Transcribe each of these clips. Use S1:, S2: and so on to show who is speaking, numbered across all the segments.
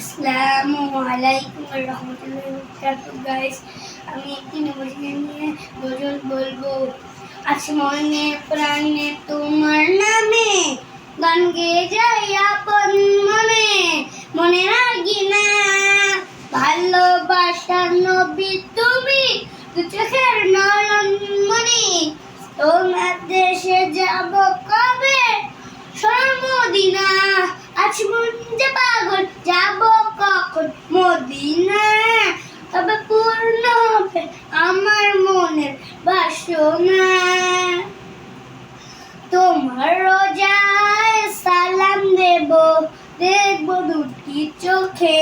S1: আসসালামু আলাইকুম ওয়া রাহমাতুল্লাহি ওয়া বারাকাতুহু গাইস। আমি একটি নবজাতক নিয়ে গজল বলবো। আছে মনে প্রাণে তোমার নামে, গান গেয়ে যাই আপন মনে, মনে রাখি না ভালোবাসার নবী তুমি, দু চোখের নয়ন মনি। তোমার দেশে যাব কবে, সোনার মদিনা। আছি মন যে পাগল, যাব কখন মদিনা। তবে পূর্ণ হবে আমার মনের বাসনা। তোমার রোজায় সালাম দেব, দেখবো দুটি চোখে।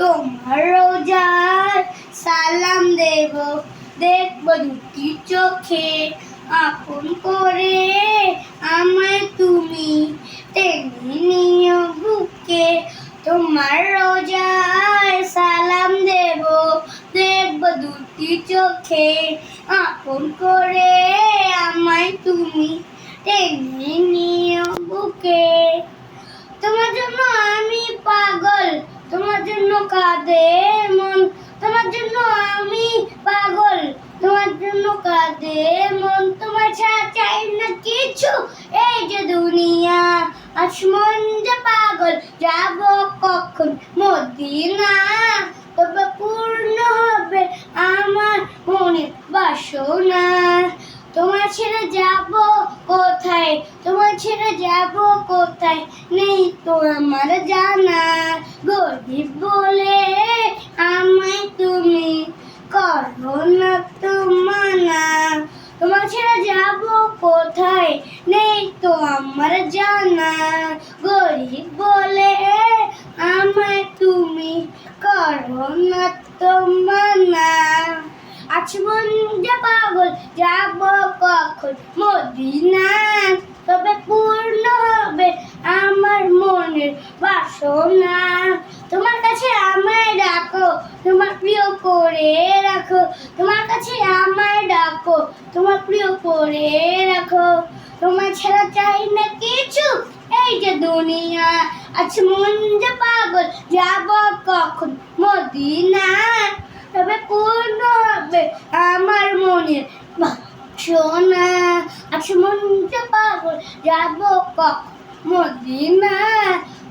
S1: তোমার রোজায় সালাম দেব, দেখবো দুটি চোখে। আপন করে আমায় তুমি টেনে নিও বুকে। তোমার রোজায় সালাম দেব, দেখবো দুটি চোখে। আপন করে আমায় তুমি টেনে নিও বুকে। তোমার জন্য আমি পাগল, তোমার জন্য কাঁদে মন। তোমার জন্য আমি পাগল, তোমার জন্য কাঁদে মন। তোমার ছাড়া চাই না কিছু এই যে দুনিয়া। আজ মন যে পাগল, যাব কখন মদিনা। তবে পূর্ণ হবে আমার মনের বাসনা। তোমার ছেড়ে যাব কোথায়, তোমার ছেড়ে যাব কোথায়, নেই তো আমার জানা। গরিব বলে আমায় তুমি করো না তো মানা। তোমার ছেড়ে যাব কোথায়, নেই তো আমার জানা। গরিব বলে আমায় তুমি করো না তো মানা। আজ মন যে পাগল, যাব কখন মদিনা। তবে পূর্ণ হবে আমার মনের বাসনা। তোমার কাছে আমায় ডাকো, তোমার প্রিয় করে রাখো। তোমার কাছে আমায় ডাকো, তোমার প্রিয় করে রাখো। তোমার ছাড়া চাই না কিছু এই যে দুনিয়া। আজ মন যে পাগল, যাব কখন মদিনা। তবে পূর্ণ হবে আমার মনের বাসনা। আজ মন যে পাগল, যাব কখন মদিনা।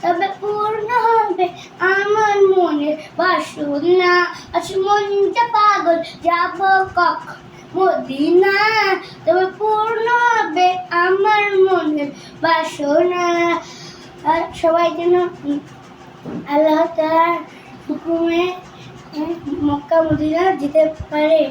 S1: তবে পূর্ণ হবে আমার মনের বাসনা। আজ মন যে পাগল, যাব কখন মদিনা। তবে পূর্ণ হবে আমার মনের বাসনা। আর সবাই যেন আল্লাহ তাআলার হুকুমে মক্কা মদিনা যেতে পারে।